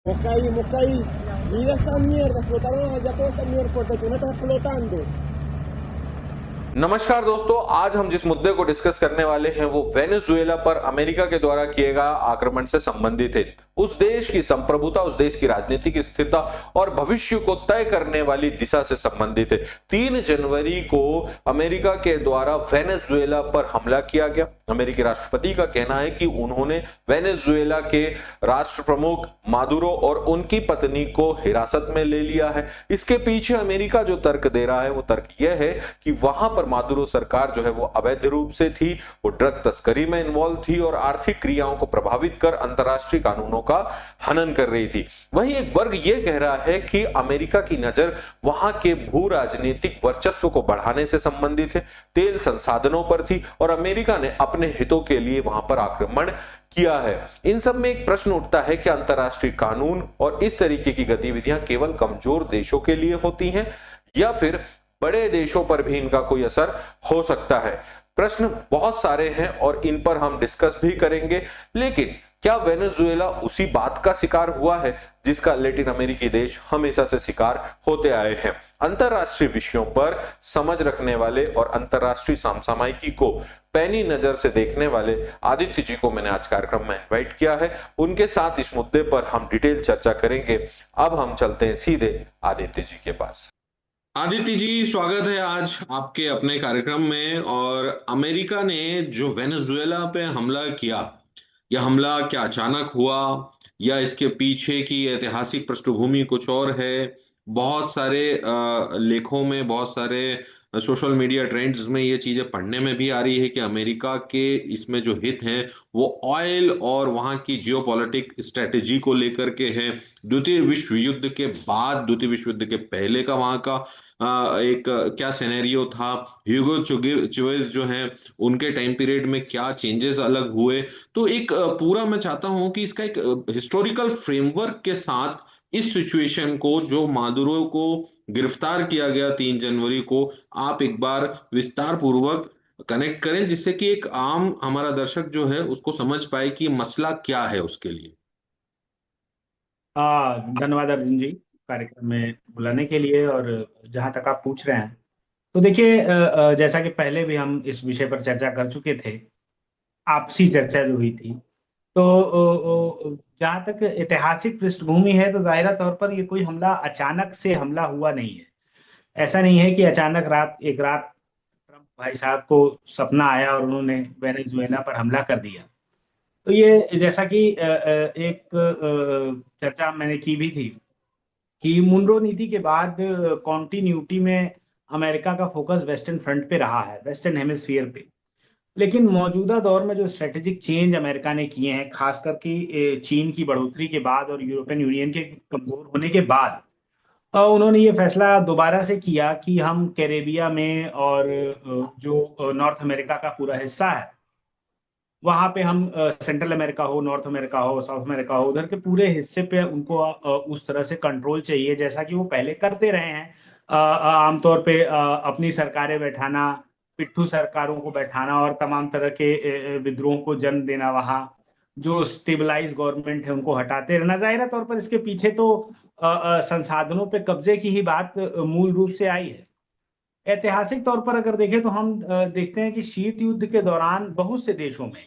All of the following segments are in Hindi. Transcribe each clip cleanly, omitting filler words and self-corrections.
Ok, ok, mira esa mierda, explotaron allá toda esa mierda porque tú no estás explotando. नमस्कार दोस्तों, आज हम जिस मुद्दे को डिस्कस करने वाले हैं वो वेनेजुएला पर अमेरिका के द्वारा किए गए आक्रमण से संबंधित है। उस देश की संप्रभुता, उस देश की राजनीतिक स्थिरता और भविष्य को तय करने वाली दिशा से संबंधित है। 3 जनवरी को अमेरिका के द्वारा वेनेजुएला पर हमला किया गया। अमेरिकी राष्ट्रपति का कहना है कि उन्होंने वेनेजुएला के राष्ट्र प्रमुख मादुरो और उनकी पत्नी को हिरासत में ले लिया है। इसके पीछे अमेरिका जो तर्क दे रहा है वो तर्क यह है कि वहां पर मादुरो सरकार जो है वो अवैध रूप से थी, वो ड्रग तस्करी में इन्वॉल्व थी और आर्थिक क्रियाओं को प्रभावित कर अंतरराष्ट्रीय कानूनों का हनन कर रही थी। वहीं एक वर्ग यह कह रहा है कि अमेरिका की नजर वहां के भू राजनीतिक वर्चस्व को बढ़ाने से संबंधित है, तेल संसाधनों पर थी और अमेरिका ने अपने हितों के लिए वहां पर आक्रमण किया है। इन सब में एक प्रश्न उठता है कि अंतरराष्ट्रीय कानून और इस तरीके की गतिविधियां केवल कमजोर देशों के लिए होती हैं या फिर बड़े देशों पर भी इनका कोई असर हो सकता है। प्रश्न बहुत सारे हैं और इन पर हम डिस्कस भी करेंगे, लेकिन क्या वेनेजुएला उसी बात का शिकार हुआ है जिसका लैटिन अमेरिकी देश हमेशा से शिकार होते आए हैं? अंतरराष्ट्रीय विषयों पर समझ रखने वाले और अंतरराष्ट्रीय समसामयिकी को पैनी नजर से देखने वाले आदित्य जी को मैंने आज कार्यक्रम में इनवाइट किया है। उनके साथ इस मुद्दे पर हम डिटेल चर्चा करेंगे। अब हम चलते हैं सीधे आदित्य जी के पास। आदित्य जी, स्वागत है आज आपके अपने कार्यक्रम में। और अमेरिका ने जो वेनेजुएला पे हमला किया, यह हमला क्या अचानक हुआ या इसके पीछे की ऐतिहासिक पृष्ठभूमि कुछ और है? बहुत सारे लेखों में, बहुत सारे सोशल मीडिया ट्रेंड्स में ये चीजें पढ़ने में भी आ रही है कि अमेरिका के इसमें जो हित हैं वो ऑयल और वहां की जियोपॉलिटिक स्ट्रेटेजी को लेकर के है। द्वितीय विश्व युद्ध के बाद, द्वितीय विश्व युद्ध के पहले का वहां का एक क्या सिनेरियो था, ह्यूगो चुवेज जो है उनके टाइम पीरियड में क्या चेंजेस अलग हुए। तो एक पूरा मैं चाहता हूं कि इसका एक हिस्टोरिकल फ्रेमवर्क के साथ इस सिचुएशन को, जो मादुरो को गिरफ्तार किया गया 3 जनवरी को, आप एक बार विस्तार पूर्वक कनेक्ट करें जिससे कि एक आम हमारा दर्शक जो है उसको समझ पाए कि मसला क्या है उसके लिए। धन्यवाद अर्जुन जी, कार्यक्रम में बुलाने के लिए। और जहाँ तक आप पूछ रहे हैं, तो देखिए, जैसा कि पहले भी हम इस विषय पर चर्चा कर चुके थे, आपसी चर्चा जो हुई थी, तो जहाँ तक ऐतिहासिक पृष्ठभूमि है, तो जाहिरा तौर पर ये कोई हमला अचानक से हमला हुआ नहीं है। ऐसा नहीं है कि अचानक एक रात ट्रम्प भाई साहब को सपना आया और उन्होंने वेनेजुएला पर हमला कर दिया। तो ये जैसा कि एक चर्चा मैंने की भी थी कि मुनरो नीति के बाद कॉन्टिन्यूटी में अमेरिका का फोकस वेस्टर्न फ्रंट पे रहा है, वेस्टर्न हेमिस्फीयर पे। लेकिन मौजूदा दौर में जो स्ट्रेटेजिक चेंज अमेरिका ने किए हैं, खास करके चीन की बढ़ोतरी के बाद और यूरोपियन यूनियन के कमजोर होने के बाद, उन्होंने ये फैसला दोबारा से किया कि हम कैरेबिया में और जो नॉर्थ अमेरिका का पूरा हिस्सा है, वहां पे हम सेंट्रल अमेरिका हो, नॉर्थ अमेरिका हो, साउथ अमेरिका हो, उधर के पूरे हिस्से पे उनको उस तरह से कंट्रोल चाहिए जैसा कि वो पहले करते रहे हैं। आमतौर पे अपनी सरकारें बैठाना, पिट्ठू सरकारों को बैठाना और तमाम तरह के विद्रोह को जन्म देना, वहाँ जो स्टेबलाइज गवर्नमेंट है उनको हटाते रहना। जाहिर तौर पर इसके पीछे तो संसाधनों पे कब्जे की ही बात मूल रूप से आई है। ऐतिहासिक तौर पर अगर देखें तो हम देखते हैं कि शीत युद्ध के दौरान बहुत से देशों में,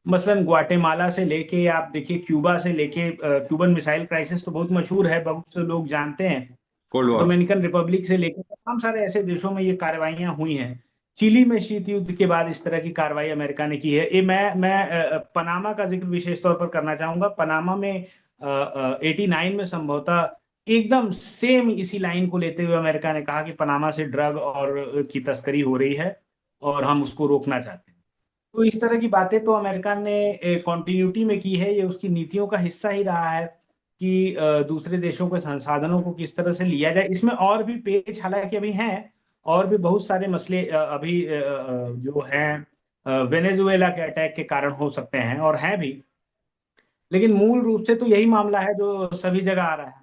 मसलन ग्वाटेमाला से लेके, आप देखिए क्यूबा से लेके, क्यूबन मिसाइल क्राइसिस तो बहुत मशहूर है, बहुत से लोग जानते हैं, कोल्ड वॉर। डोमिनिकन रिपब्लिक से लेकर तमाम सारे ऐसे देशों में ये कार्रवाइयां हुई हैं। चिली में शीत युद्ध के बाद इस तरह की कार्रवाई अमेरिका ने की है। ये मैं पनामा का जिक्र विशेष तौर पर करना चाहूंगा। पनामा में 89 में संभवतः एकदम सेम इसी लाइन को लेते हुए अमेरिका ने कहा कि पनामा से ड्रग और की तस्करी हो रही है और हम उसको रोकना चाहते हैं। तो इस तरह की बातें तो अमेरिका ने कॉन्टिन्यूटी में की है, ये उसकी नीतियों का हिस्सा ही रहा है कि दूसरे देशों के संसाधनों को किस तरह से लिया जाए। इसमें और भी पेच हालांकि अभी हैं, और भी बहुत सारे मसले अभी जो हैं वेनेजुएला के अटैक के कारण हो सकते हैं और हैं भी, लेकिन मूल रूप से तो यही मामला है जो सभी जगह आ रहा है।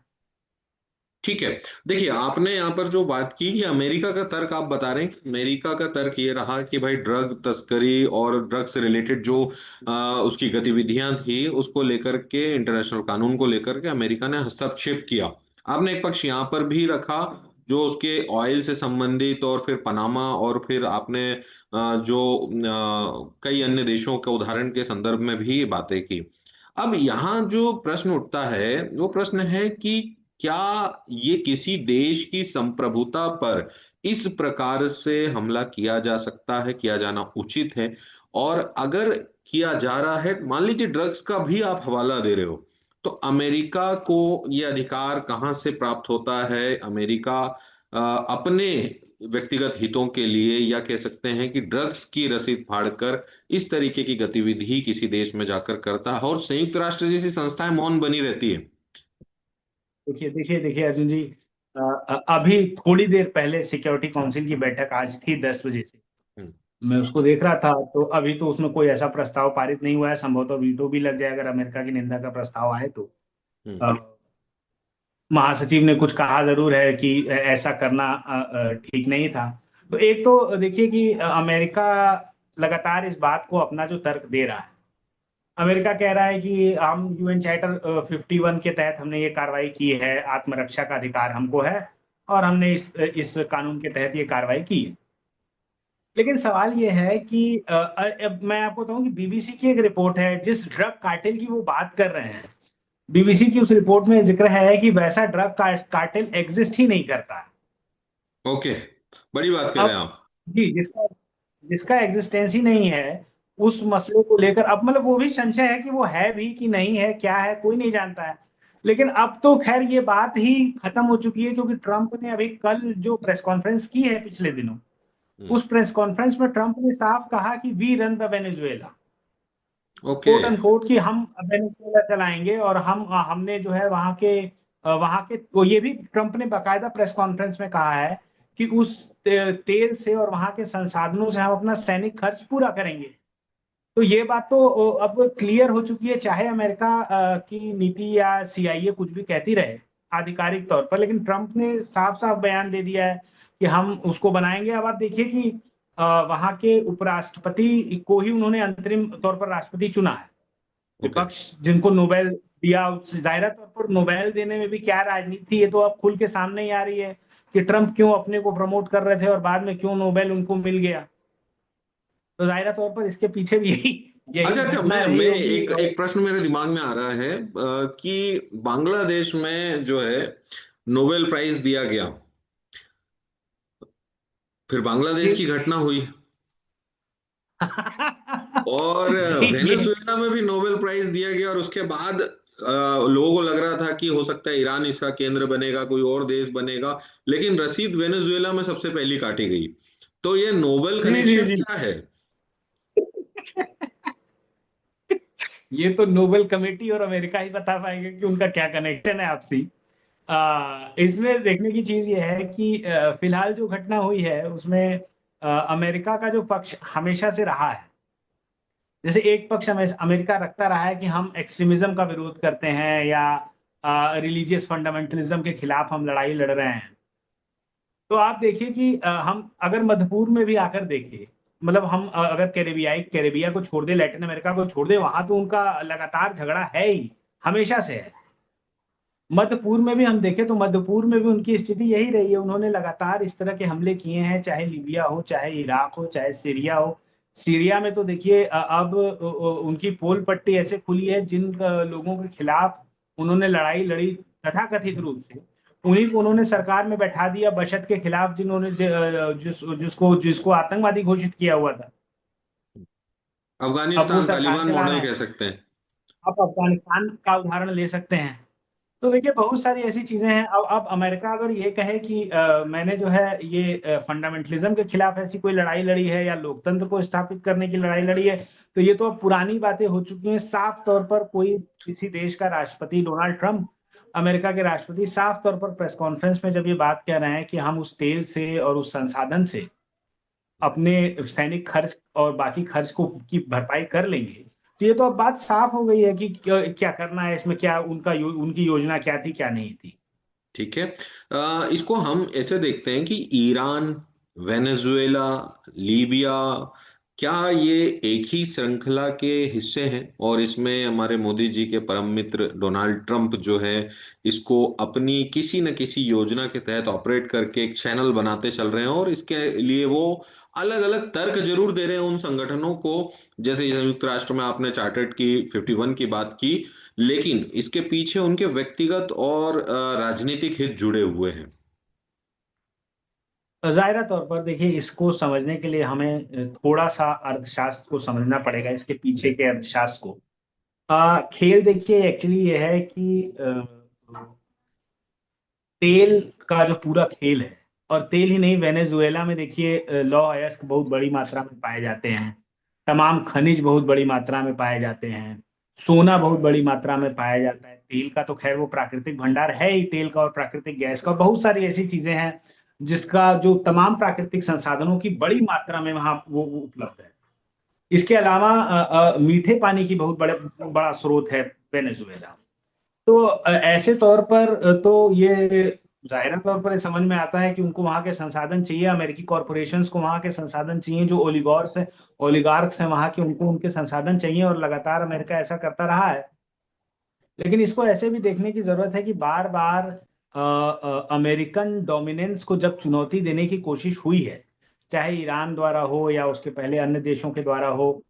ठीक है। देखिए, आपने यहाँ पर जो बात की कि अमेरिका का तर्क आप बता रहे हैं कि अमेरिका का तर्क ये रहा कि भाई ड्रग तस्करी और ड्रग से रिलेटेड जो उसकी गतिविधियां थी उसको लेकर के, इंटरनेशनल कानून को लेकर के अमेरिका ने हस्तक्षेप किया। आपने एक पक्ष यहाँ पर भी रखा जो उसके ऑयल से संबंधित, और फिर पनामा, और फिर आपने जो कई अन्य देशों के उदाहरण के संदर्भ में भी बातें की। अब यहाँ जो प्रश्न उठता है वो प्रश्न है कि क्या ये किसी देश की संप्रभुता पर इस प्रकार से हमला किया जा सकता है, किया जाना उचित है? और अगर किया जा रहा है, मान लीजिए ड्रग्स का भी आप हवाला दे रहे हो, तो अमेरिका को ये अधिकार कहाँ से प्राप्त होता है? अमेरिका अपने व्यक्तिगत हितों के लिए, या कह सकते हैं कि ड्रग्स की रसीद फाड़कर इस तरीके की गतिविधि किसी देश में जाकर करता है, और संयुक्त राष्ट्र जैसी संस्थाएं मौन बनी रहती है। देखिए देखिए देखिए अर्जुन जी, अभी थोड़ी देर पहले सिक्योरिटी काउंसिल की बैठक आज थी 10 बजे से। हम्म। मैं उसको देख रहा था, तो अभी तो उसमें कोई ऐसा प्रस्ताव पारित नहीं हुआ है। संभवतः वीटो भी लग जाए अगर अमेरिका की निंदा का प्रस्ताव आए तो। हम्म। अ, महासचिव ने कुछ कहा जरूर है कि ऐसा करना ठीक नहीं था। तो एक तो देखिए कि अमेरिका लगातार इस बात को अपना जो तर्क दे रहा है। अमेरिका कह रहा है कि हम यूएन चार्टर 51 के तहत हमने ये कार्रवाई की है, आत्मरक्षा का अधिकार हमको है और हमने इस कानून के तहत ये कार्रवाई की है। लेकिन सवाल ये है कि अब मैं आपको बताऊं कि बीबीसी की एक रिपोर्ट है, जिस ड्रग कार्टेल की वो बात कर रहे हैं, बीबीसी की उस रिपोर्ट में जिक्र है कि वैसा ड्रग कार्टेल एग्जिस्ट ही नहीं करता। ओके, बड़ी बात कह रहे हैं अब आप। जी, जिसका जिसका एग्जिस्टेंस ही नहीं है, उस मसले को लेकर अब मतलब वो भी संशय है कि वो है भी कि नहीं है, क्या है कोई नहीं जानता है। लेकिन अब तो खैर ये बात ही खत्म हो चुकी है, क्योंकि ट्रंप ने अभी कल जो प्रेस कॉन्फ्रेंस की है पिछले दिनों, हम्म। उस प्रेस कॉन्फ्रेंस में ट्रंप ने साफ कहा कि we run the Venezuela, okay. Quote unquote, कि हम वेनेजुएला चलाएंगे और हमने जो है वहां के तो ये भी ट्रंप ने बाकायदा प्रेस कॉन्फ्रेंस में कहा है कि उस तेल से और वहां के संसाधनों से हम अपना सैनिक खर्च पूरा करेंगे। तो ये बात तो अब क्लियर हो चुकी है, चाहे अमेरिका की नीति या सीआईए कुछ भी कहती रहे आधिकारिक तौर पर, लेकिन ट्रंप ने साफ साफ बयान दे दिया है कि हम उसको बनाएंगे। अब आप देखिए कि वहां के उपराष्ट्रपति को ही उन्होंने अंतरिम तौर पर राष्ट्रपति चुना है। ओके। विपक्ष जिनको नोबेल दिया, जाहिर तौर पर नोबेल देने में भी क्या राजनीति थी, ये तो अब खुल के सामने ही आ रही है कि ट्रंप क्यों अपने को प्रमोट कर रहे थे और बाद में क्यों नोबेल उनको मिल गया। तो जाहिर तौर पर इसके पीछे भी यही यही अच्छा अच्छा, घटना मैं रही मैं होगी। एक एक प्रश्न मेरे दिमाग में आ रहा है कि बांग्लादेश में जो है नोबेल प्राइज दिया गया, फिर बांग्लादेश की घटना हुई, और जी ये वेनेजुएला में भी नोबेल प्राइज दिया गया, और उसके बाद लोगों को लग रहा था कि हो सकता है ईरान इसका केंद्र बनेगा, कोई और देश बनेगा, लेकिन रसीद वेनेजुएला में सबसे पहली काटी गई। तो ये नोबेल जी जी कनेक्शन जी क्या है? ये तो नोबेल कमेटी और अमेरिका ही बता पाएंगे कि उनका क्या कनेक्शन है आपसी। इसमें देखने की चीज ये है कि फिलहाल जो घटना हुई है उसमें अमेरिका का जो पक्ष हमेशा से रहा है, जैसे एक पक्ष अमेरिका रखता रहा है कि हम एक्सट्रीमिज्म का विरोध करते हैं या रिलीजियस फंडामेंटलिज्म के खिलाफ हम लड़ाई लड़ रहे हैं। तो आप देखिए कि हम अगर मध्यपूर्व में भी आकर देखें, मतलब हम अगर कैरेबिया को छोड़ दे, लैटिन अमेरिका को छोड़ दे, वहां तो उनका लगातार झगड़ा है ही, हमेशा से है। मध्य पूर्व में भी हम देखें तो मध्य पूर्व में भी उनकी स्थिति यही रही है, उन्होंने लगातार इस तरह के हमले किए हैं, चाहे लीबिया हो, चाहे इराक हो, चाहे सीरिया हो। सीरिया में तो देखिए अब उनकी पोल पट्टी ऐसे खुली है, जिन लोगों के खिलाफ उन्होंने लड़ाई लड़ी तथाकथित रूप से, उन्हीं को उन्होंने सरकार में बैठा दिया, बशत के खिलाफ जिन्होंने जिसको जिसको आतंकवादी घोषित किया हुआ था। अब वो अफगानिस्तान सरकार तालिबान चला रहे मॉडल हैं। कह सकते हैं। आप अफगानिस्तान का उदाहरण ले सकते हैं। तो देखिए बहुत सारी ऐसी चीजें हैं। अब अमेरिका अगर ये कहे कि मैंने जो है ये फंडामेंटलिज्म के खिलाफ ऐसी कोई लड़ाई लड़ी है या लोकतंत्र को स्थापित करने की लड़ाई लड़ी है, तो ये तो अब पुरानी बातें हो चुकी हैं। साफ तौर पर कोई किसी देश का राष्ट्रपति, डोनाल्ड ट्रंप अमेरिका के राष्ट्रपति, साफ तौर पर प्रेस कॉन्फ्रेंस में जब ये बात कह रहे हैं कि हम उस तेल से और उस संसाधन से अपने सैनिक खर्च और बाकी खर्च को की भरपाई कर लेंगे, तो ये तो अब बात साफ हो गई है कि क्या करना है इसमें, क्या उनकी योजना क्या थी क्या नहीं थी। ठीक है। इसको हम ऐसे देखते हैं कि ईरान, वेनेजुएला, लीबिया, क्या ये एक ही श्रृंखला के हिस्से हैं? और इसमें हमारे मोदी जी के परम मित्र डोनाल्ड ट्रंप जो है, इसको अपनी किसी न किसी योजना के तहत ऑपरेट करके एक चैनल बनाते चल रहे हैं, और इसके लिए वो अलग अलग तर्क जरूर दे रहे हैं उन संगठनों को। जैसे संयुक्त राष्ट्र में आपने चार्टर्ड की 51 की बात की, लेकिन इसके पीछे उनके व्यक्तिगत और राजनीतिक हित जुड़े हुए हैं। जाहिरा तौर पर देखिए, इसको समझने के लिए हमें थोड़ा सा अर्थशास्त्र को समझना पड़ेगा, इसके पीछे के अर्थशास्त्र को। खेल देखिए, एक्चुअली ये है कि तेल का जो पूरा खेल है, और तेल ही नहीं, वेनेजुएला में देखिए लौह अयस्क बहुत बड़ी मात्रा में पाए जाते हैं, तमाम खनिज बहुत बड़ी मात्रा में पाए जाते हैं, सोना बहुत बड़ी मात्रा में पाया जाता है। तेल का तो खैर वो प्राकृतिक भंडार है ही, तेल का और प्राकृतिक गैस का, बहुत सारी ऐसी चीजें हैं जिसका जो तमाम प्राकृतिक संसाधनों की बड़ी मात्रा में वहां वो उपलब्ध है। इसके अलावा मीठे पानी की बहुत बड़ा स्रोत है वेनेजुएला। तो ऐसे तौर पर तो ये जाहिर तौर पर ये समझ में आता है कि उनको वहां के संसाधन चाहिए, अमेरिकी कॉरपोरेशंस को वहां के संसाधन चाहिए, जो ओलिगार्क्स हैं वहां के, उनको उनके संसाधन चाहिए, और लगातार अमेरिका ऐसा करता रहा है। लेकिन इसको ऐसे भी देखने की जरूरत है कि बार बार अमेरिकन डोमिनेंस को जब चुनौती देने की कोशिश हुई है, चाहे ईरान द्वारा हो या उसके पहले अन्य देशों के द्वारा हो,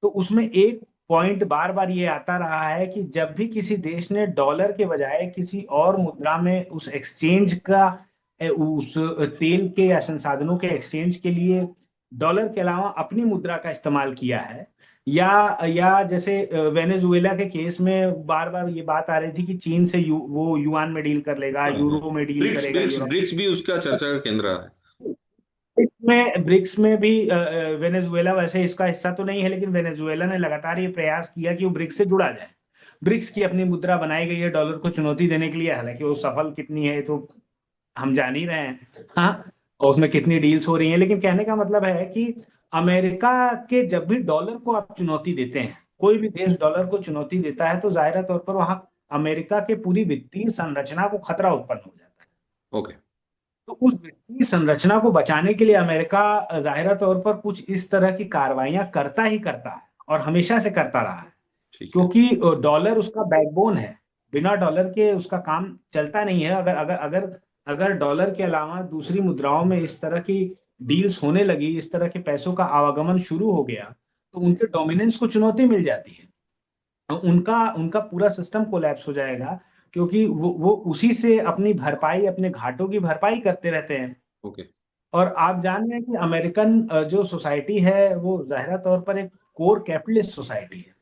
तो उसमें एक पॉइंट बार बार ये आता रहा है कि जब भी किसी देश ने डॉलर के बजाय किसी और मुद्रा में उस एक्सचेंज का, उस तेल के या संसाधनों के एक्सचेंज के लिए डॉलर के अलावा अपनी मुद्रा का इस्तेमाल किया है, या जैसे वेनेजुएला के केस में बार बार ये बात आ रही थी कि चीन से वो युआन में डील कर लेगा, यूरो में डील ब्रिक्स करेगा, ब्रिक्स यूरो। ब्रिक्स भी उसका चर्चा का केंद्र है। ब्रिक्स में भी वेनेजुएला वैसे इसका हिस्सा तो नहीं है, लेकिन वेनेजुएला ने लगातार ये प्रयास किया कि वो ब्रिक्स से जुड़ा जाए। ब्रिक्स की अपनी मुद्रा बनाई गई है डॉलर को चुनौती देने के लिए, हालांकि वो सफल कितनी है तो हम जान ही रहे हैं। हाँ, और उसमें कितनी डील्स हो रही हैं, लेकिन कहने का मतलब है कि अमेरिका के जब भी डॉलर को आप चुनौती देते हैं, कोई भी देश डॉलर को चुनौती देता है, तो जाहिर तौर पर वहां अमेरिका के पूरी वित्तीय संरचना को खतरा उत्पन्न हो जाता है। ओके। तो उस वित्तीय संरचना को बचाने के लिए अमेरिका जाहिर तौर पर कुछ इस तरह की कार्रवाइयां करता ही करता है, और हमेशा से करता रहा है, ठीक है। क्योंकि डॉलर उसका बैकबोन है। बिना डॉलर के उसका काम चलता नहीं है। अगर अगर अगर अगर डॉलर के अलावा दूसरी मुद्राओं में इस तरह की डील्स होने लगी, इस तरह के पैसों का आवागमन शुरू हो गया, तो उनके डोमिनेंस को चुनौती मिल जाती है, उनका उनका पूरा सिस्टम कोलैप्स हो जाएगा, क्योंकि वो उसी से अपनी भरपाई, अपने घाटों की भरपाई करते रहते हैं। ओके। और आप जान रहे हैं कि अमेरिकन जो सोसाइटी है वो जाहिर तौर पर एक कोर कैपिटलिस्ट सोसाइटी है।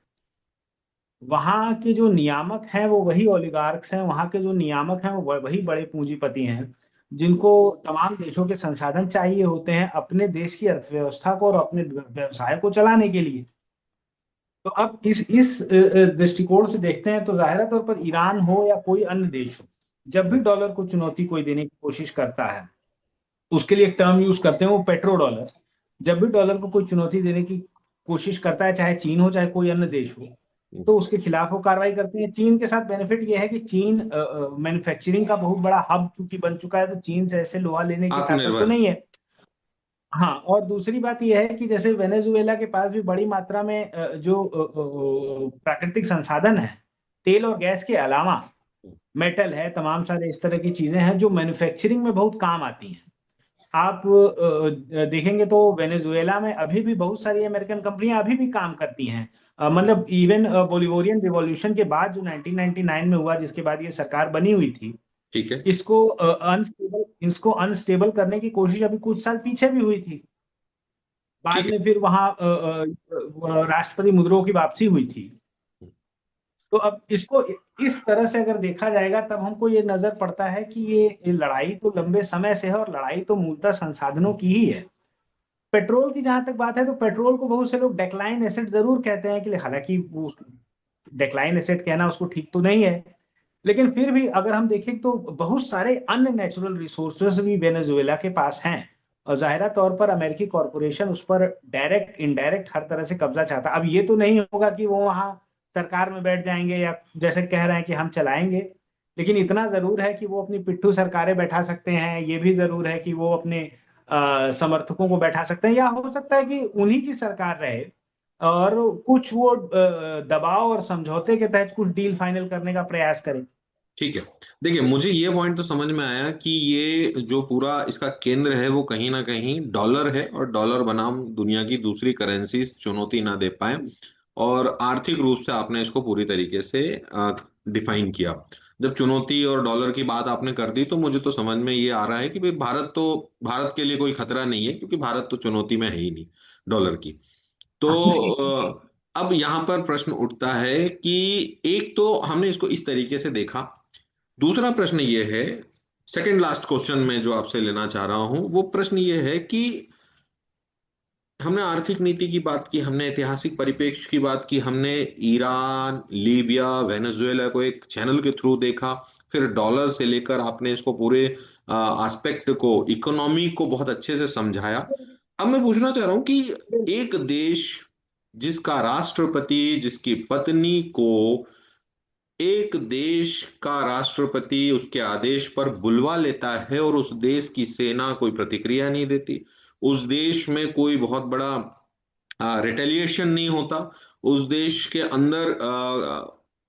वहाँ के जो नियामक हैं वो वही ओलिगार्क्स हैं, वहाँ के जो नियामक हैं वो वही बड़े पूंजीपति हैं, जिनको तमाम देशों के संसाधन चाहिए होते हैं अपने देश की अर्थव्यवस्था को और अपने व्यवसाय को चलाने के लिए। तो अब इस दृष्टिकोण से देखते हैं तो जाहिर तौर पर ईरान हो या कोई अन्य देश हो, जब भी डॉलर को चुनौती कोई देने की कोशिश करता है, उसके लिए एक टर्म यूज करते हैं वो पेट्रो डॉलर। जब भी डॉलर को कोई चुनौती देने की कोशिश करता है, चाहे चीन हो चाहे कोई अन्य देश हो, तो उसके खिलाफ वो कार्रवाई करते हैं। चीन के साथ बेनिफिट ये है कि चीन मैन्युफैक्चरिंग का बहुत बड़ा हब चूंकि बन चुका है, तो चीन से ऐसे लोहा लेने की ताकत तो आत्मनिर्भर। नहीं है। हाँ, और दूसरी बात यह है कि जैसे वेनेजुएला के पास भी बड़ी मात्रा में जो प्राकृतिक संसाधन है, तेल और गैस के अलावा मेटल है, तमाम सारे इस तरह की चीजें हैं जो मैन्युफैक्चरिंग में बहुत काम आती हैं। आप देखेंगे तो वेनेजुएला में अभी भी बहुत सारी अमेरिकन कंपनियां अभी भी काम करती हैं। मतलब इवन बोलिवोरियन रिवॉल्यूशन के बाद जो 1999 में हुआ, जिसके बाद ये सरकार बनी हुई थी, ठीक है। इसको अनस्टेबल करने की कोशिश अभी कुछ साल पीछे भी हुई थी। बाद ठीक है। में फिर वहां राष्ट्रपति मुद्रो की वापसी हुई थी। तो अब इसको इस तरह से अगर देखा जाएगा, तब हमको ये नजर पड़ता है कि ये लड़ाई तो लंबे समय से है, और लड़ाई तो मूलतः संसाधनों की ही है। पेट्रोल की जहां तक बात है, तो पेट्रोल को बहुत से लोग डेक्लाइन एसेट जरूर कहते हैं, कि हालांकि वो डेक्लाइन एसेट कहना उसको ठीक तो नहीं है, लेकिन फिर भी अगर हम देखें तो बहुत सारे अन्य नेचुरल रिसोर्सेज भी वेनेजुएला के पास हैं, और जाहिरा तौर पर अमेरिकी कॉरपोरेशन उस पर डायरेक्ट इनडायरेक्ट हर तरह से कब्जा चाहता। अब ये तो नहीं होगा कि वो वहां सरकार में बैठ जाएंगे या जैसे कह रहे हैं कि हम चलाएंगे, लेकिन इतना जरूर है कि वो अपनी पिट्ठू सरकारें बैठा सकते हैं, ये भी जरूर है कि वो अपने समर्थकों को बैठा सकते हैं, या हो सकता है कि उन्हीं की सरकार रहे और कुछ वो दबाव और समझौते के तहत कुछ डील फाइनल करने का प्रयास करे। ठीक है। देखिए, मुझे ये पॉइंट तो समझ में आया कि ये जो पूरा इसका केंद्र है वो कहीं ना कहीं डॉलर है, और डॉलर बनाम दुनिया की दूसरी करेंसीज चुनौती ना दे पाए, और आर्थिक रूप से आपने इसको पूरी तरीके से डिफाइन किया। जब चुनौती और डॉलर की बात आपने कर दी तो मुझे तो समझ में ये आ रहा है कि भाई भारत के लिए कोई खतरा नहीं है, क्योंकि भारत तो चुनौती में है ही नहीं डॉलर की। तो जी। अब यहाँ पर प्रश्न उठता है कि एक तो हमने इसको इस तरीके से देखा, दूसरा प्रश्न ये है, सेकंड लास्ट क्वेश्चन में जो आपसे लेना चाह रहा हूं, वो प्रश्न ये है कि हमने आर्थिक नीति की बात की, हमने ऐतिहासिक परिप्रेक्ष्य की बात की, हमने ईरान, लीबिया, वेनेजुएला को एक चैनल के थ्रू देखा, फिर डॉलर से लेकर आपने इसको पूरे एस्पेक्ट को, इकोनॉमी को बहुत अच्छे से समझाया। अब मैं पूछना चाह रहा हूं कि एक देश जिसका राष्ट्रपति, जिसकी पत्नी को एक देश का राष्ट्रपति उसके आदेश पर बुलवा लेता है और उस देश की सेना कोई प्रतिक्रिया नहीं देती, उस देश में कोई बहुत बड़ा रिटेलिएशन नहीं होता, उस देश के अंदर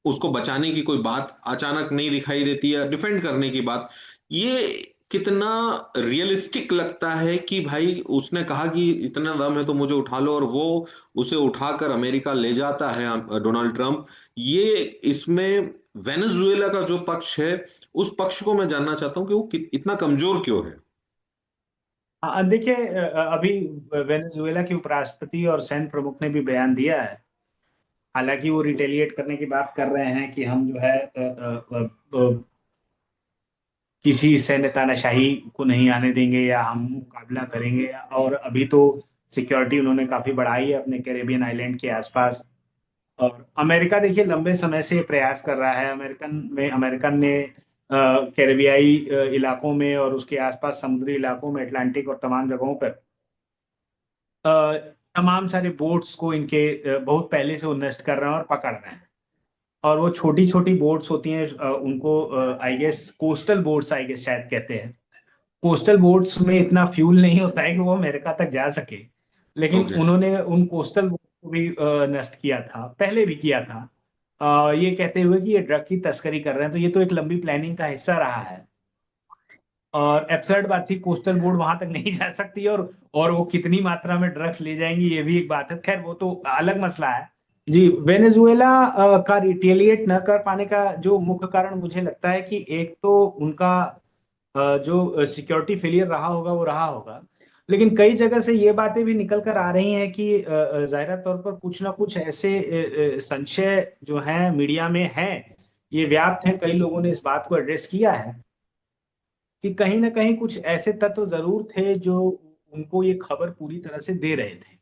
उसको बचाने की कोई बात अचानक नहीं दिखाई देती है, डिफेंड करने की बात, ये कितना रियलिस्टिक लगता है कि भाई उसने कहा कि इतना दम है तो मुझे उठा लो, और वो उसे उठाकर अमेरिका ले जाता है डोनाल्ड ट्रंप। ये इसमें वेनेजुएला का जो पक्ष है, उस पक्ष को मैं जानना चाहता हूं कि वो इतना कमजोर क्यों है। हाँ, देखिए, अभी वेनेजुएला के उपराष्ट्रपति और सैन्य प्रमुख ने भी बयान दिया है। हालांकि वो रिटेलिएट करने की बात कर रहे हैं कि हम जो है किसी सैन्य तानाशाही को नहीं आने देंगे या हम मुकाबला करेंगे। और अभी तो सिक्योरिटी उन्होंने काफी बढ़ाई है अपने कैरेबियन आइलैंड के आसपास। और अमेरिका देखिए लंबे समय से प्रयास कर रहा है। अमेरिकन ने कैरेबियाई इलाकों में और उसके आसपास समुद्री इलाकों में, अटलांटिक और तमाम जगहों पर तमाम सारे बोट्स को इनके बहुत पहले से वो नष्ट कर रहे हैं और पकड़ रहे हैं। और वो छोटी छोटी बोट्स होती हैं, उनको I guess coastal boats I guess शायद कहते हैं। कोस्टल बोट्स में इतना फ्यूल नहीं होता है कि वो अमेरिका तक जा सके, लेकिन ओके। उन्होंने उन कोस्टल बोट्स को भी नष्ट किया था, पहले भी किया था, ये कहते हुए कि ये ड्रग की तस्करी कर रहे हैं। तो ये तो एक लंबी प्लानिंग का हिस्सा रहा है। और एब्सर्ड बात थी, कोस्टल बोर्ड वहां तक नहीं जा सकती, और वो कितनी मात्रा में ड्रग्स ले जाएंगी ये भी एक बात है। खैर वो तो अलग मसला है। जी, वेनेजुएला का रिटेलिएट न कर पाने का जो मुख्य कारण मुझे लगता है कि एक तो उनका जो सिक्योरिटी फेलियर रहा होगा वो रहा होगा, लेकिन कई जगह से ये बातें भी निकल कर आ रही हैं कि जाहिर तौर पर कुछ ना कुछ ऐसे संशय जो हैं मीडिया में हैं, ये व्याप्त हैं, कई लोगों ने इस बात को एड्रेस किया है कि कहीं ना कहीं कुछ ऐसे तत्व जरूर थे जो उनको ये खबर पूरी तरह से दे रहे थे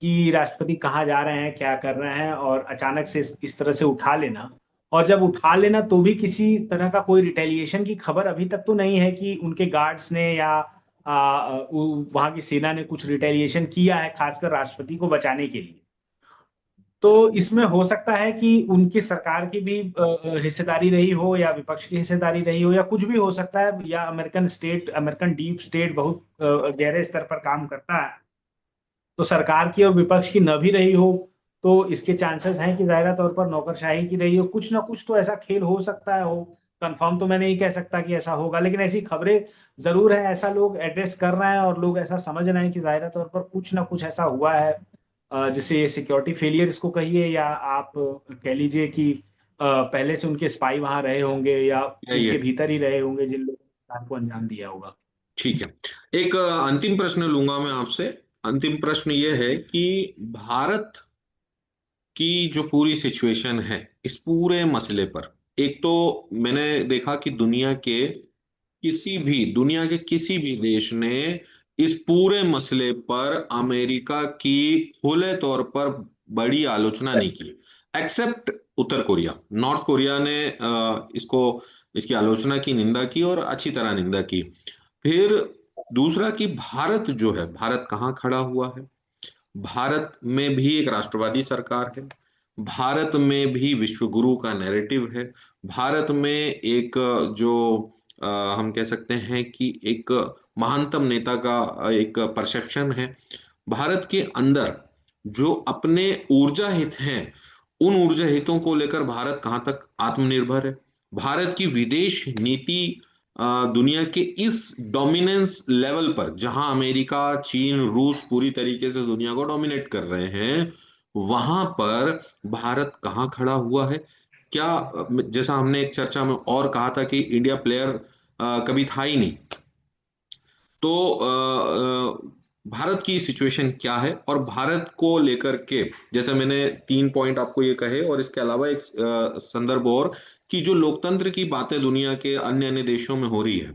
कि राष्ट्रपति कहाँ जा रहे हैं, क्या कर रहे हैं, और अचानक से इस तरह से उठा लेना। और जब उठा लेना तो भी किसी तरह का कोई रिटेलिएशन की खबर अभी तक तो नहीं है कि उनके गार्ड्स ने या वहां की सेना ने कुछ रिटेलिएशन किया है खासकर राष्ट्रपति को बचाने के लिए। तो इसमें हो सकता है कि उनकी सरकार की भी हिस्सेदारी रही हो, या विपक्ष की हिस्सेदारी रही हो, या कुछ भी हो सकता है, या अमेरिकन डीप स्टेट बहुत गहरे स्तर पर काम करता है, तो सरकार की और विपक्ष की न भी रही हो, तो इसके चांसेस हैं कि जाहिर तौर पर नौकरशाही की रही हो। कुछ ना कुछ तो ऐसा खेल हो सकता है हो। कंफर्म तो मैं नहीं कह सकता कि ऐसा होगा, लेकिन ऐसी खबरें जरूर है, ऐसा लोग एड्रेस कर रहे हैं और लोग ऐसा समझ रहे हैं कि जाहिर तौर पर कुछ ना कुछ ऐसा हुआ है, जिसे सिक्योरिटी फेलियर इसको कहिए, या आप कह लीजिए कि पहले से उनके स्पाई वहां रहे होंगे या यही उनके है। भीतर ही रहे होंगे जिन लोगों ने काम को अंजाम दिया होगा। ठीक है। एक अंतिम प्रश्न लूंगा मैं आपसे। अंतिम प्रश्न ये है कि भारत की जो पूरी सिचुएशन है इस पूरे मसले पर, एक तो मैंने देखा कि दुनिया के किसी भी देश ने इस पूरे मसले पर अमेरिका की खुले तौर पर बड़ी आलोचना नहीं की, एक्सेप्ट उत्तर कोरिया। नॉर्थ कोरिया ने इसकी आलोचना की, निंदा की, और अच्छी तरह निंदा की। फिर दूसरा कि भारत जो है, भारत कहाँ खड़ा हुआ है, भारत में भी एक राष्ट्रवादी सरकार है, भारत में भी विश्वगुरु का नैरेटिव है। भारत में एक जो हम कह सकते हैं कि एक महानतम नेता का एक परसेप्शन है। भारत के अंदर जो अपने ऊर्जा हित हैं, उन ऊर्जा हितों को लेकर भारत कहां तक आत्मनिर्भर है। भारत की विदेश नीति दुनिया के इस डोमिनेंस लेवल पर, जहां अमेरिका, चीन, रूस पूरी तरीके से दुनिया को डोमिनेट कर रहे हैं, वहां पर भारत कहाँ खड़ा हुआ है? क्या जैसा हमने एक चर्चा में और कहा था कि इंडिया प्लेयर कभी था ही नहीं। तो भारत की सिचुएशन क्या है, और भारत को लेकर के, जैसे मैंने 3 पॉइंट आपको ये कहे, और इसके अलावा एक संदर्भ और, कि जो लोकतंत्र की बातें दुनिया के अन्य अन्य देशों में हो रही है,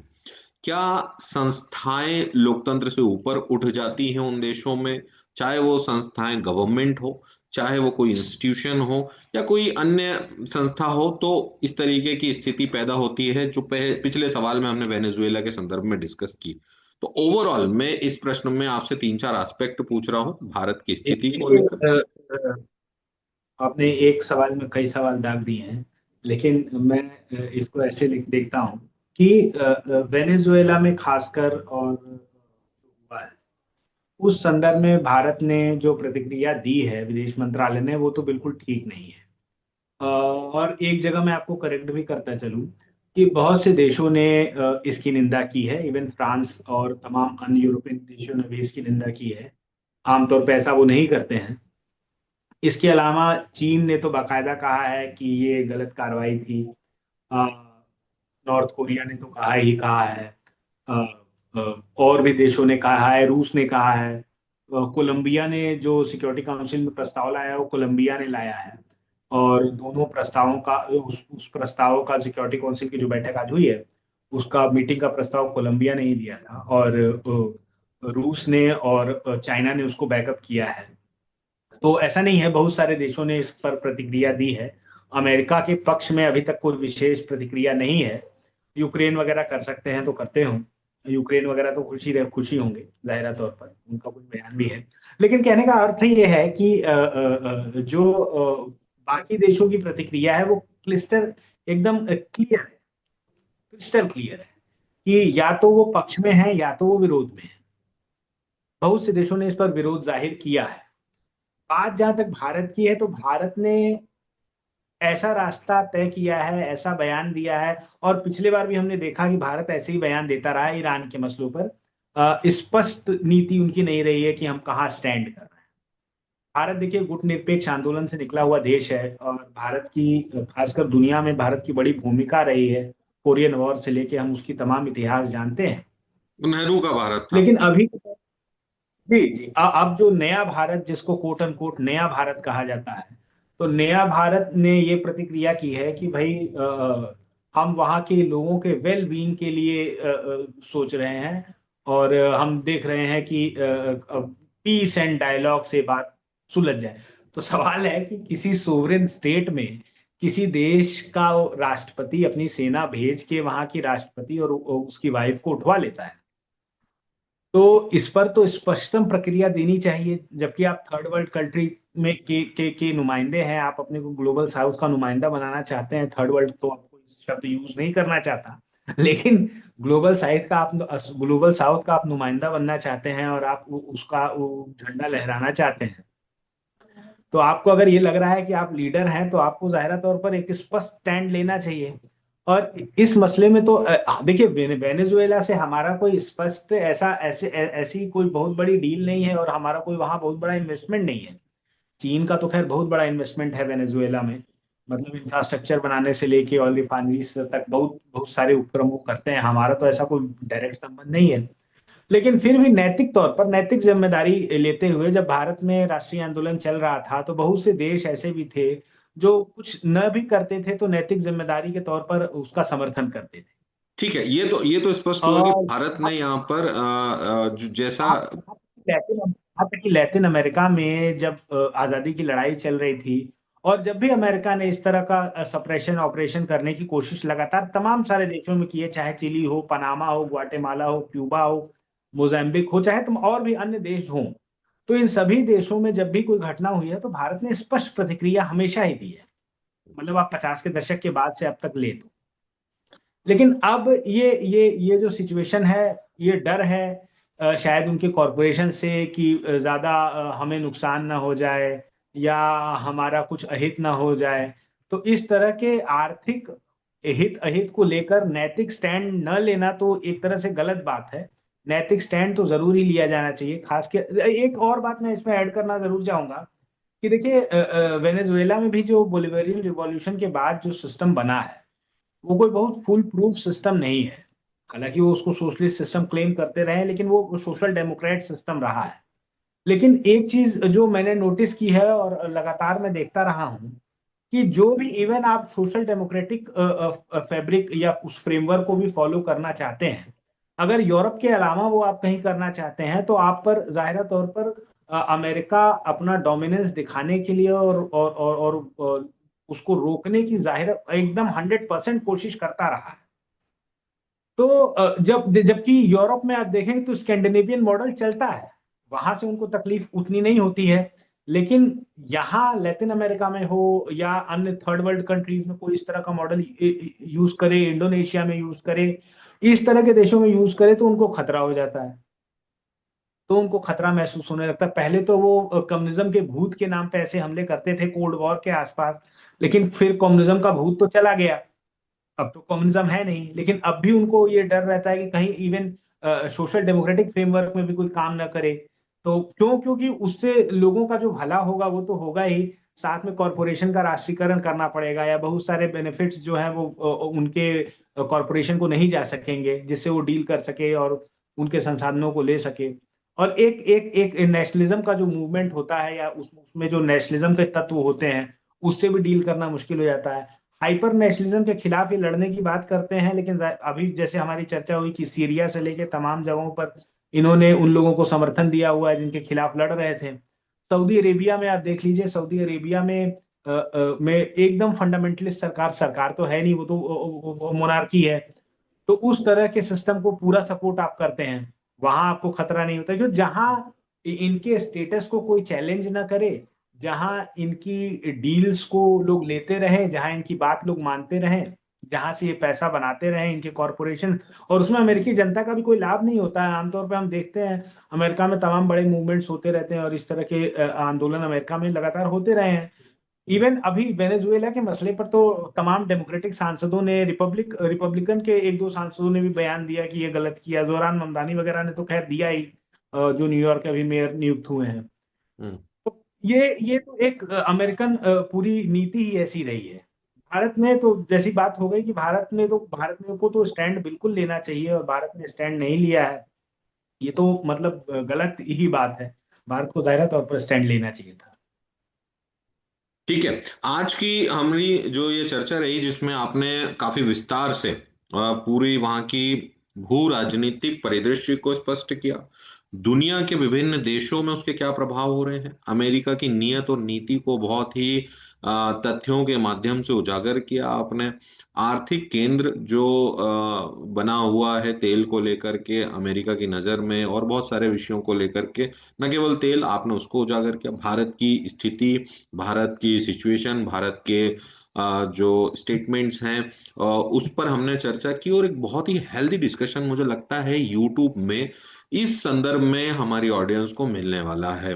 क्या संस्थाएं लोकतंत्र से ऊपर उठ जाती हैं उन देशों में? चाहे वो संस्थाएं गवर्नमेंट हो, चाहे वो कोई इंस्टीट्यूशन हो, या कोई अन्य संस्था हो, तो इस तरीके की स्थिति पैदा होती है जो पिछले सवाल में हमने वेनेजुएला के संदर्भ में डिस्कस की। तो ओवरऑल मैं इस प्रश्न में आपसे 3-4 एस्पेक्ट पूछ रहा हूं भारत की स्थिति को लेकर। आपने एक सवाल में कई सवाल दाग दिए हैं, लेकिन मैं इसको ऐसे देखता हूँ कि वेनेजुएला में खासकर और हुआ है, उस संदर्भ में भारत ने जो प्रतिक्रिया दी है विदेश मंत्रालय ने, वो तो बिल्कुल ठीक नहीं है। और एक जगह मैं आपको करेक्ट भी करता चलूं कि बहुत से देशों ने इसकी निंदा की है। इवन फ्रांस और तमाम अन्य यूरोपियन देशों ने भी इसकी निंदा की है। आमतौर पर ऐसा वो नहीं करते हैं। इसके अलावा चीन ने तो बाकायदा कहा है कि ये गलत कार्रवाई थी। नॉर्थ कोरिया ने तो कहा ही कहा है। अ, और भी देशों ने कहा है, रूस ने कहा है। कोलंबिया ने जो सिक्योरिटी काउंसिल में प्रस्ताव लाया है, वो कोलंबिया ने लाया है। और दोनों प्रस्तावों का उस प्रस्ताव का सिक्योरिटी काउंसिल की जो बैठक आज हुई है, उसका मीटिंग का प्रस्ताव कोलंबिया ने ही दिया था। और रूस ने और चाइना ने उसको बैकअप किया है। तो ऐसा नहीं है, बहुत सारे देशों ने इस पर प्रतिक्रिया दी है। अमेरिका के पक्ष में अभी तक कोई विशेष प्रतिक्रिया नहीं है। यूक्रेन वगैरह कर सकते हैं तो करते हों। यूक्रेन वगैरह तो खुशी होंगे जाहिरा तौर पर, उनका कुछ बयान भी है। लेकिन कहने का अर्थ ये है कि जो बाकी देशों की प्रतिक्रिया है वो क्लिस्टर एकदम क्लियर है, क्रिस्टल क्लियर है कि या तो वो पक्ष में है या तो वो विरोध में है। बहुत से देशों ने इस पर विरोध जाहिर किया है। बात जहां तक भारत की है, तो भारत ने ऐसा रास्ता तय किया है, ऐसा बयान दिया है, और पिछले बार भी हमने देखा कि भारत ऐसे ही बयान देता रहा है ईरान के मसलों पर। स्पष्ट नीति उनकी नहीं रही है कि हम कहाँ स्टैंड कर रहे हैं। भारत देखिए गुटनिरपेक्ष आंदोलन से निकला हुआ देश है, और भारत की खासकर दुनिया में भारत की बड़ी भूमिका रही है। कोरियन वॉर से लेके हम उसकी तमाम इतिहास जानते हैं। नेहरू का भारत था। लेकिन अभी जी जी अब जो नया भारत, जिसको कोट अनकोट नया भारत कहा जाता है, तो नया भारत ने ये प्रतिक्रिया की है कि भाई हम वहाँ के लोगों के वेल बीइंग के लिए सोच रहे हैं। और हम देख रहे हैं कि पीस एंड डायलॉग से बात सुलझ जाए। तो सवाल है कि किसी सोवरेन स्टेट में किसी देश का राष्ट्रपति अपनी सेना भेज के वहां की राष्ट्रपति और उसकी वाइफ को उठवा लेता है। तो इस पर तो स्पष्टतम प्रक्रिया देनी चाहिए। जबकि आप थर्ड वर्ल्ड कंट्री में के नुमाइंदे हैं, आप अपने को ग्लोबल साउथ का नुमाइंदा बनाना चाहते हैं। थर्ड वर्ल्ड तो आपको इस शब्द यूज नहीं करना चाहता, लेकिन ग्लोबल साउथ का आप नुमाइंदा बनना चाहते हैं, और आप उसका झंडा लहराना चाहते हैं। तो आपको अगर ये लग रहा है कि आप लीडर हैं, तो आपको जाहिरा तौर पर एक स्पष्ट स्टैंड लेना चाहिए। और इस मसले में तो देखिए वेनेजुएला से हमारा कोई स्पष्ट ऐसी कोई बहुत बड़ी डील नहीं है, और हमारा कोई वहां बहुत बड़ा इन्वेस्टमेंट नहीं है। चीन का तो खैर बहुत बड़ा इन्वेस्टमेंट है वेनेजुएला में, मतलब इंफ्रास्ट्रक्चर बनाने से लेके ऑयल रिफाइनरीज तक बहुत बहुत सारे उपक्रम वो करते हैं। हमारा तो ऐसा कोई डायरेक्ट संबंध नहीं है। लेकिन फिर भी नैतिक तौर पर नैतिक जिम्मेदारी लेते हुए जब भारत में राष्ट्रीय आंदोलन चल रहा था, तो बहुत से देश ऐसे भी थे जो कुछ न भी करते थे तो नैतिक जिम्मेदारी के तौर पर उसका समर्थन करते थे। ठीक है, ये तो स्पष्ट हुआ कि और भारत ने यहाँ पर जैसा लैटिन अमेरिका में जब आजादी की लड़ाई चल रही थी, और जब भी अमेरिका ने इस तरह का सप्रेशन ऑपरेशन करने की कोशिश लगातार तमाम सारे देशों में की है, चाहे चिली हो, पनामा हो, ग्वाटेमाला हो, क्यूबा हो, मोजाम्बिक हो, चाहे तुम और भी अन्य देश हों, तो इन सभी देशों में जब भी कोई घटना हुई है तो भारत ने स्पष्ट प्रतिक्रिया हमेशा ही दी है, मतलब आप 50 के दशक के बाद से अब तक ले तो। लेकिन अब ये जो सिचुएशन है, ये डर है शायद उनके कॉरपोरेशन से कि ज्यादा हमें नुकसान ना हो जाए या हमारा कुछ अहित ना हो जाए। तो इस तरह के आर्थिक हित अहित को लेकर नैतिक स्टैंड न लेना तो एक तरह से गलत बात है। नैतिक स्टैंड तो जरूर ही लिया जाना चाहिए। खास के एक और बात मैं इसमें ऐड करना जरूर चाहूंगा कि देखिए वेनेजुएला में भी जो बोलिवेरियन रिवॉल्यूशन के बाद जो सिस्टम बना है वो कोई बहुत फुल प्रूफ सिस्टम नहीं है। हालांकि वो उसको सोशलिस्ट सिस्टम क्लेम करते रहे लेकिन वो सोशल डेमोक्रेट सिस्टम रहा है। लेकिन एक चीज जो मैंने नोटिस की है और लगातार मैं देखता रहा हूं कि जो भी इवन आप सोशल डेमोक्रेटिक फैब्रिक या उस फ्रेमवर्क को भी फॉलो करना चाहते हैं, अगर यूरोप के अलावा वो आप कहीं करना चाहते हैं तो आप पर जाहिर तौर पर अमेरिका अपना डोमिनेंस दिखाने के लिए और उसको रोकने की जाहिर एकदम 100% कोशिश करता रहा है। तो जबकि यूरोप में आप देखें तो स्कैंडिनेवियन मॉडल चलता है, वहां से उनको तकलीफ उतनी नहीं होती है। लेकिन यहाँ लैटिन अमेरिका में हो या अन्य थर्ड वर्ल्ड कंट्रीज में कोई इस तरह का मॉडल यूज करे, इंडोनेशिया में यूज करे, इस तरह के देशों में यूज करे तो उनको खतरा हो जाता है। तो उनको खतरा महसूस होने लगता है। पहले तो वो कम्युनिज्म के भूत के नाम पे ऐसे हमले करते थे कोल्ड वॉर के आसपास, लेकिन फिर कम्युनिज्म का भूत तो चला गया, अब तो कम्युनिज्म है नहीं। लेकिन अब भी उनको ये डर रहता है कि कहीं इवन सोशल डेमोक्रेटिक फ्रेमवर्क में भी कोई काम ना करे। तो क्योंकि उससे लोगों का जो भला होगा वो तो होगा ही, साथ में कॉरपोरेशन का राष्ट्रीयकरण करना पड़ेगा या बहुत सारे बेनिफिट्स जो हैं वो उनके कॉरपोरेशन को नहीं जा सकेंगे जिससे वो डील कर सके और उनके संसाधनों को ले सके। और एक एक एक नेशनलिज्म का जो मूवमेंट होता है या उसमें जो नेशनलिज्म के तत्व होते हैं उससे भी डील करना मुश्किल हो जाता है। हाइपर नेशनलिज्म के खिलाफ ये लड़ने की बात करते हैं, लेकिन अभी जैसे हमारी चर्चा हुई कि सीरिया से लेके तमाम जगहों पर इन्होंने उन लोगों को समर्थन दिया हुआ है जिनके खिलाफ लड़ रहे थे। सऊदी अरेबिया में आप देख लीजिए, सऊदी अरेबिया में एकदम फंडामेंटलिस्ट सरकार तो है नहीं, वो तो मोनार्की है। तो उस तरह के सिस्टम को पूरा सपोर्ट आप करते हैं, वहां आपको खतरा नहीं होता, क्योंकि जहां इनके स्टेटस को कोई चैलेंज ना करे, जहां इनकी डील्स को लोग लेते रहे, जहां इनकी बात लोग मानते रहे, जहां से ये पैसा बनाते रहे इनके कॉरपोरेशन, और उसमें अमेरिकी जनता का भी कोई लाभ नहीं होता है। आमतौर पे हम देखते हैं अमेरिका में तमाम बड़े मूवमेंट्स होते रहते हैं और इस तरह के आंदोलन अमेरिका में लगातार होते रहे हैं। इवन अभी वेनेजुएला के मसले पर तो तमाम डेमोक्रेटिक सांसदों ने, रिपब्लिकन के एक दो सांसदों ने भी बयान दिया कि ये गलत किया। जोरान ममदानी वगैरह ने तो खैर दिया ही, जो न्यूयॉर्क के अभी मेयर नियुक्त हुए हैं। हम्म। तो ये तो एक अमेरिकन पूरी नीति ही ऐसी रही है। भारत में तो जैसी बात हो गई कि भारत में को तो स्टैंड बिल्कुल लेना चाहिए और भारत ने स्टैंड नहीं लिया है, ये तो मतलब गलत ही बात है। भारत को जाहिर तौर पर स्टैंड लेना चाहिए था। ठीक है, आज की हमारी जो ये चर्चा रही जिसमें आपने काफी विस्तार से पूरी वहां की भू राजनीतिक परिदृश्य को स्पष्ट किया, दुनिया के विभिन्न देशों में उसके क्या प्रभाव हो रहे हैं, अमेरिका की नीयत और नीति को बहुत ही तथ्यों के माध्यम से उजागर किया आपने, आर्थिक केंद्र जो बना हुआ है तेल को लेकर के अमेरिका की नजर में और बहुत सारे विषयों को लेकर के, न केवल तेल, आपने उसको उजागर किया, भारत की स्थिति, भारत की सिचुएशन, भारत के जो स्टेटमेंट्स हैं उस पर हमने चर्चा की, और एक बहुत ही हेल्दी डिस्कशन मुझे लगता है यूट्यूब में इस संदर्भ में हमारी ऑडियंस को मिलने वाला है।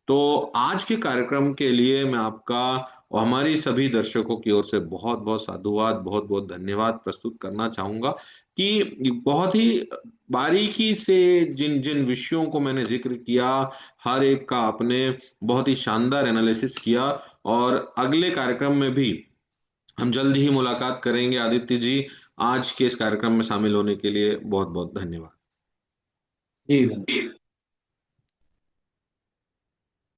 तो आज के कार्यक्रम के लिए मैं आपका और हमारी सभी दर्शकों की ओर से बहुत बहुत साधुवाद, बहुत बहुत धन्यवाद प्रस्तुत करना चाहूंगा कि बहुत ही बारीकी से जिन जिन विषयों को मैंने जिक्र किया, हर एक का आपने बहुत ही शानदार एनालिसिस किया, और अगले कार्यक्रम में भी हम जल्द ही मुलाकात करेंगे। आदित्य जी, आज के इस कार्यक्रम में शामिल होने के लिए बहुत बहुत धन्यवाद। जी।